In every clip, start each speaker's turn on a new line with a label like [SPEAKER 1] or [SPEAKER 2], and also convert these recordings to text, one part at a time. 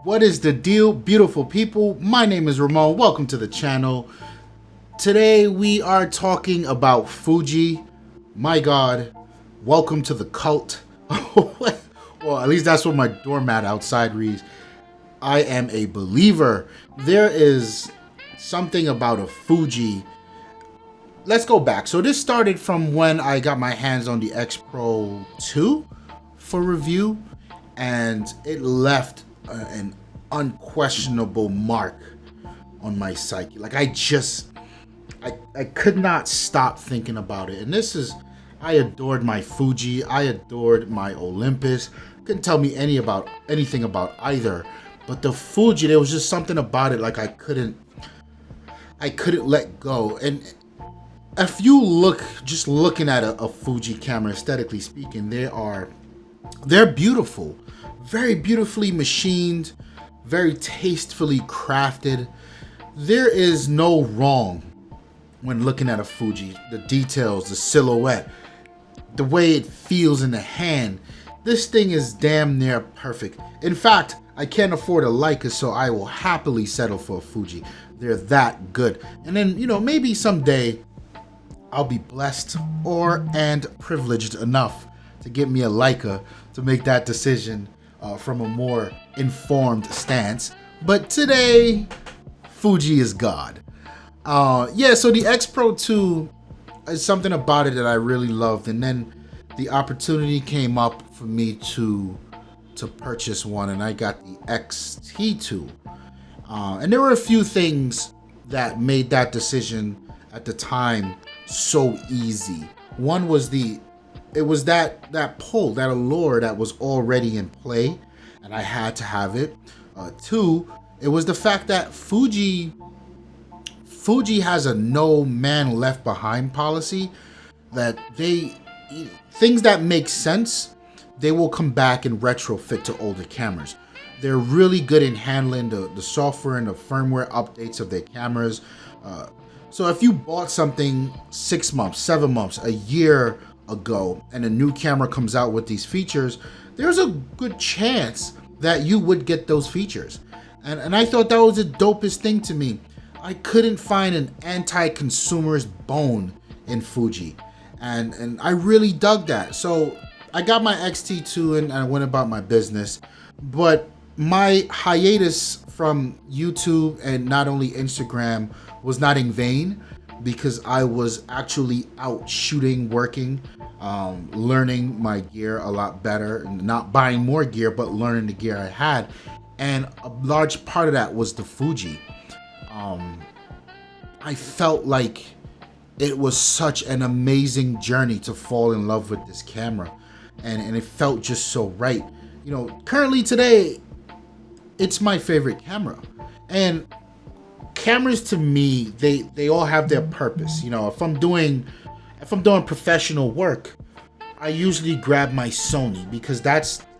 [SPEAKER 1] What is the deal, beautiful people? My name is Ramon. Welcome to the channel. Today we are talking about Fuji. My God, welcome to the cult. Well, at least that's what my doormat outside reads. I am a believer. There is something about a Fuji. Let's go back. So this started from when I got my hands on the X Pro 2 for review, and it left an unquestionable mark on my psyche. Like I could not stop thinking about it. And I adored my Fuji. I adored my Olympus. Couldn't tell me anything about either. But the Fuji, there was just something about it like I couldn't let go. And if you just looking at a Fuji camera, aesthetically speaking, they're beautiful, very beautifully machined, very tastefully crafted. There is no wrong when looking at a Fuji. The details, the silhouette, the way it feels in the hand. This thing is damn near perfect. In fact, I can't afford a Leica, so I will happily settle for a Fuji. They're that good. And then, maybe someday I'll be blessed and privileged enough to get me a Leica to make that decision from a more informed stance. But today, Fuji is God. So the X Pro 2 is something about it that I really loved, and then the opportunity came up for me to purchase one, and I got the X-T2. And there were a few things that made that decision at the time so easy. One was that pull, that allure that was already in play, and I had to have it. Two, it was the fact that Fuji has a no man left behind policy, that things that make sense, they will come back and retrofit to older cameras. They're really good in handling the software and the firmware updates of their cameras. So if you bought something 6 months, 7 months, a year ago, and a new camera comes out with these features, there's a good chance that you would get those features. And I thought that was the dopest thing to me. I couldn't find an anti-consumerist bone in Fuji. And I really dug that. So I got my X-T2 and I went about my business. But my hiatus from YouTube and not only Instagram was not in vain, because I was actually out shooting, working, learning my gear a lot better, and not buying more gear, but learning the gear I had. And a large part of that was the Fuji. I felt like it was such an amazing journey to fall in love with this camera, and it felt just so right. Currently today, it's my favorite camera. And cameras to me, they all have their purpose. If I'm doing professional work, I usually grab my Sony, because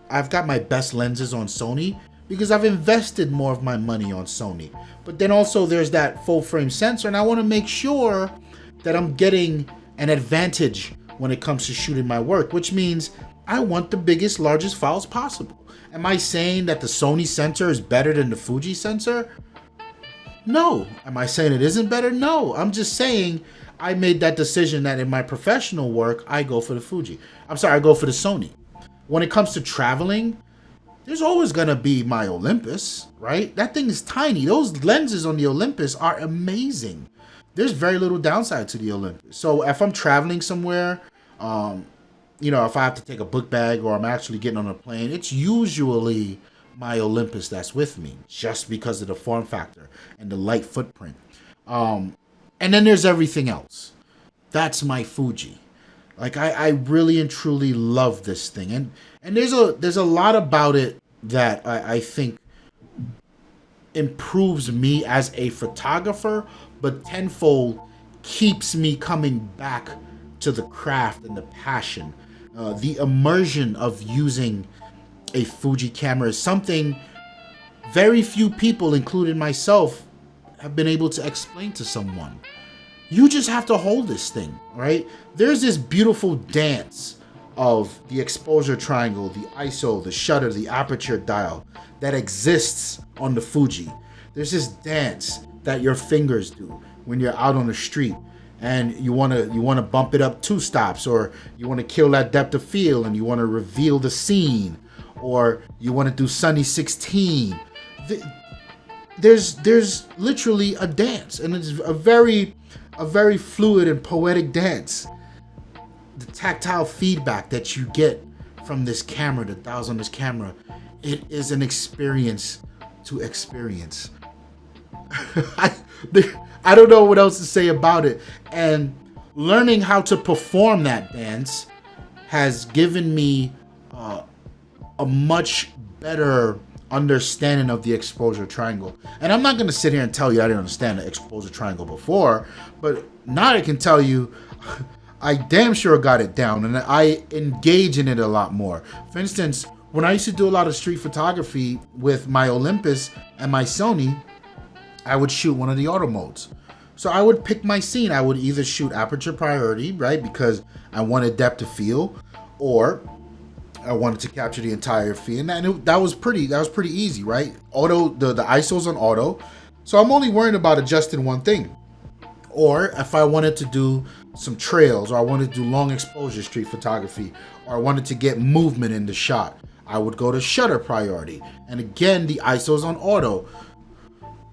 [SPEAKER 1] I've got my best lenses on Sony, because I've invested more of my money on Sony. But then also there's that full frame sensor, and I want to make sure that I'm getting an advantage when it comes to shooting my work, which means I want the biggest, largest files possible. Am I saying that the Sony sensor is better than the Fuji sensor? No. Am I saying it isn't better? No. I'm just saying I made that decision that in my professional work, I go for the Fuji. I go for the Sony. When it comes to traveling, there's always going to be my Olympus, right? That thing is tiny. Those lenses on the Olympus are amazing. There's very little downside to the Olympus. So if I'm traveling somewhere, if I have to take a book bag or I'm actually getting on a plane, it's usually my Olympus that's with me, just because of the form factor and the light footprint. And then there's everything else. That's my Fuji. Like I really and truly love this thing, and there's a lot about it that I think improves me as a photographer, but tenfold keeps me coming back to the craft and the passion. The immersion of using a Fuji camera is something very few people, including myself, have been able to explain to someone. You just have to hold this thing, right? There's this beautiful dance of the exposure triangle, the ISO, the shutter, the aperture dial that exists on the Fuji. There's this dance that your fingers do when you're out on the street and you wanna bump it up 2 stops, or you wanna kill that depth of field and you wanna reveal the scene, or you wanna do Sunny 16. There's literally a dance, and it's a very fluid and poetic dance. The tactile feedback that you get from this camera, the dials on this camera, it is an experience to experience. I don't know what else to say about it. And learning how to perform that dance has given me a much better understanding of the exposure triangle. And I'm not going to sit here and tell you I didn't understand the exposure triangle before, but now I can tell you I damn sure got it down, and I engage in it a lot more. For instance, when I used to do a lot of street photography with my Olympus and my Sony, I would shoot one of the auto modes. So I would pick my scene. I would either shoot aperture priority, right, because I wanted depth of field, or I wanted to capture the entire field, and that was pretty easy, right? Auto, the ISO's on auto, so I'm only worrying about adjusting one thing. Or if I wanted to do some trails, or I wanted to do long exposure street photography, or I wanted to get movement in the shot, I would go to shutter priority, and again the ISO's on auto.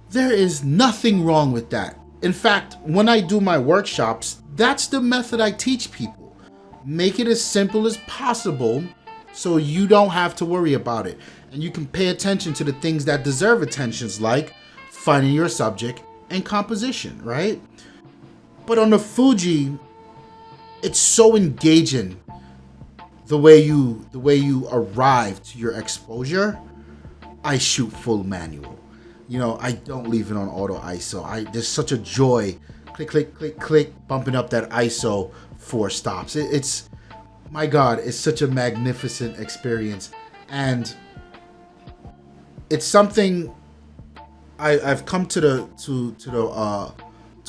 [SPEAKER 1] There is nothing wrong with that. In fact, when I do my workshops, that's the method I teach people. Make it as simple as possible so you don't have to worry about it. And you can pay attention to the things that deserve attentions, like finding your subject and composition, right? But on the Fuji, it's so engaging the way you arrive to your exposure. I shoot full manual. You know, I don't leave it on auto ISO. There's such a joy, click, click, click, click, bumping up that ISO 4 stops. It's my God, it's such a magnificent experience, and it's something I've come to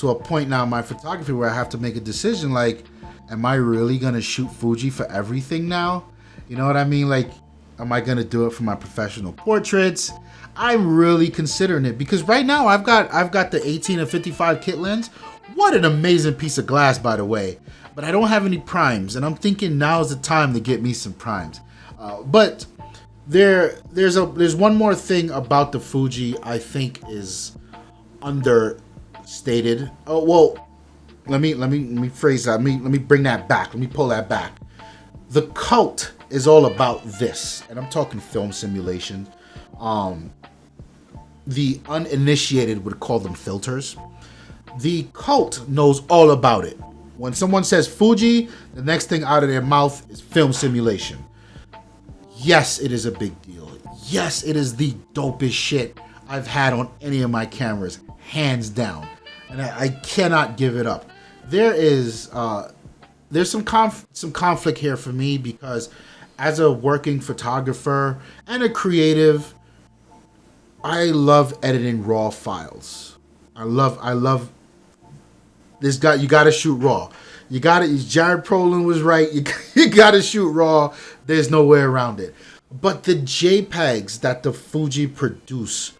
[SPEAKER 1] a point now in my photography where I have to make a decision. Like, am I really gonna shoot Fuji for everything now? You know what I mean? Like, am I gonna do it for my professional portraits? I'm really considering it, because right now I've got the 18 and 55 kit lens. What an amazing piece of glass, by the way. But I don't have any primes, and I'm thinking now's the time to get me some primes. But there's one more thing about the Fuji I think is understated. Oh well, let me phrase that. Let me bring that back. Let me pull that back. The cult is all about this, and I'm talking film simulation. The uninitiated would call them filters. The cult knows all about it. When someone says Fuji, the next thing out of their mouth is film simulation. Yes, it is a big deal. Yes, it is the dopest shit I've had on any of my cameras, hands down. And I cannot give it up. There's some conflict here for me, because as a working photographer and a creative, I love editing raw files. I love this guy. You got to shoot raw. Jared Brolin was right. You got to shoot raw. There's no way around it. But the JPEGs that the Fuji produce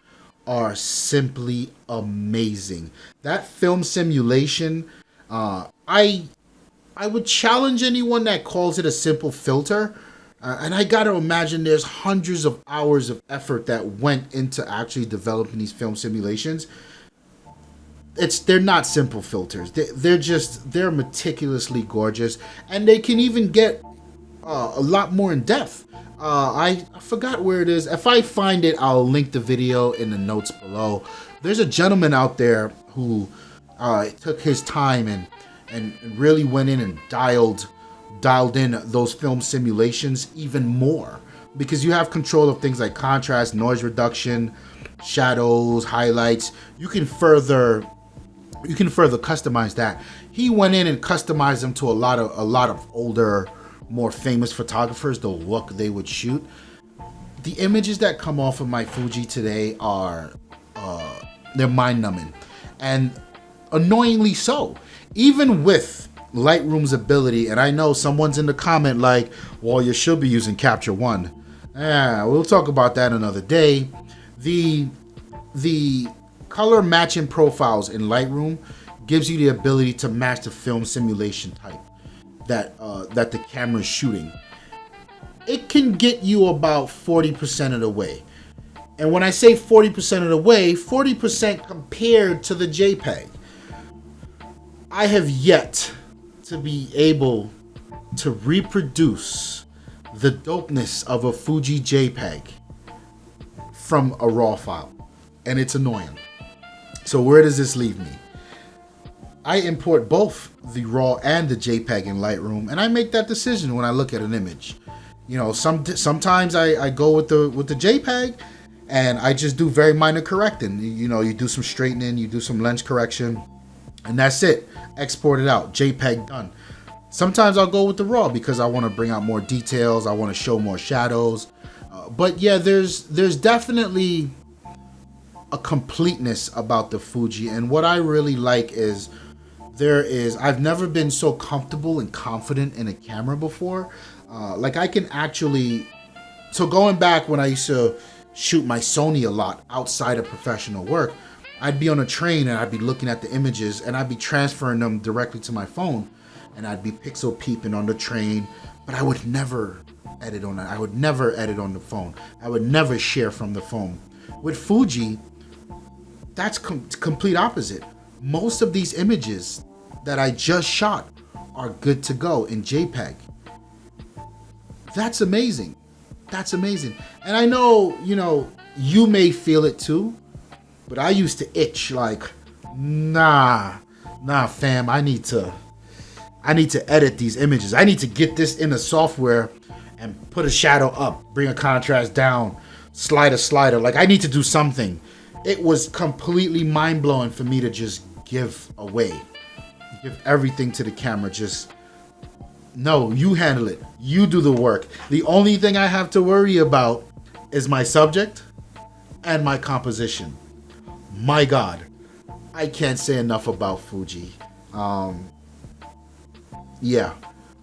[SPEAKER 1] are simply amazing. That film simulation, I would challenge anyone that calls it a simple filter. And I got to imagine there's hundreds of hours of effort that went into actually developing these film simulations. They're not simple filters. They're meticulously gorgeous, and they can even get a lot more in depth. I forgot where it is. If I find it, I'll link the video in the notes below. There's a gentleman out there who took his time and really went in and dialed in those film simulations even more, because you have control of things like contrast, noise reduction, shadows, highlights. You can further customize that. He went in and customized them to a lot of older, more famous photographers, the look they would shoot. The images that come off of my Fuji today are they're mind-numbing, and annoyingly so. Even with Lightroom's ability, and I know someone's in the comment like, well, you should be using Capture One. Yeah, we'll talk about that another day. The color matching profiles in Lightroom gives you the ability to match the film simulation type that the camera is shooting. It can get you about 40% of the way. And when I say 40% of the way, 40% compared to the JPEG. I have yet to be able to reproduce the dopeness of a Fuji JPEG from a RAW file. And it's annoying. So where does this leave me? I import both the RAW and the JPEG in Lightroom, and I make that decision when I look at an image. You know, sometimes I go with the JPEG, and I just do very minor correcting. You know, you do some straightening, you do some lens correction, and that's it. Export it out. JPEG done. Sometimes I'll go with the RAW because I want to bring out more details. I want to show more shadows. But yeah, there's definitely a completeness about the Fuji, and what I really like is I've never been so comfortable and confident in a camera before. Like I can actually, so going back when I used to shoot my Sony a lot outside of professional work, I'd be on a train and I'd be looking at the images and I'd be transferring them directly to my phone, and I'd be pixel peeping on the train, but I would never edit on that. I would never edit on the phone. I would never share from the phone. With Fuji, that's complete opposite. Most of these images that I just shot are good to go in JPEG. That's amazing. That's amazing. And I know, you know, you may feel it too, but I used to itch like, nah, fam, I need to edit these images. I need to get this in the software and put a shadow up, bring a contrast down, slide a slider. Like I need to do something. It was completely mind-blowing for me to just give everything to the camera. Just, no, you handle it. You do the work. The only thing I have to worry about is my subject and my composition. My God, I can't say enough about Fuji. Yeah,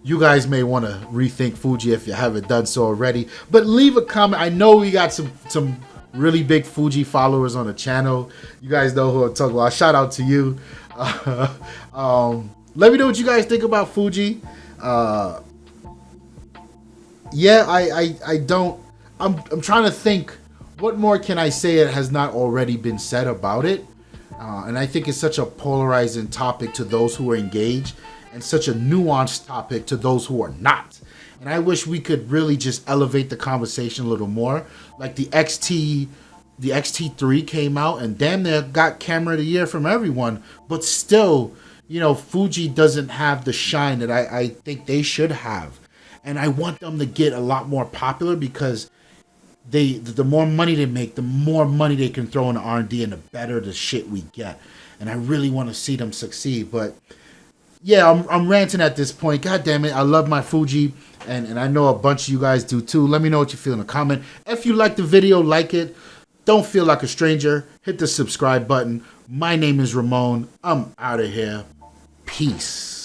[SPEAKER 1] you guys may want to rethink Fuji if you haven't done so already. But leave a comment. I know we got some really big Fuji followers on the channel. You guys know who I'm talking about. Shout out to you. Let me know what you guys think about Fuji. Yeah, I'm trying to think, what more can I say that has not already been said about it? And I think it's such a polarizing topic to those who are engaged, and such a nuanced topic to those who are not. And I wish we could really just elevate the conversation a little more. Like the X-T2 came out and damn near got camera of the year from everyone, but still, you know, Fuji doesn't have the shine that I think they should have. And I want them to get a lot more popular because the more money they make, the more money they can throw in the R&D, and the better the shit we get. And I really want to see them succeed. But yeah, I'm ranting at this point. God damn it, I love my Fuji, and I know a bunch of you guys do too. Let me know what you feel in the comment. If you like the video, like it. Don't feel like a stranger. Hit the subscribe button. My name is Ramon. I'm out of here. Peace.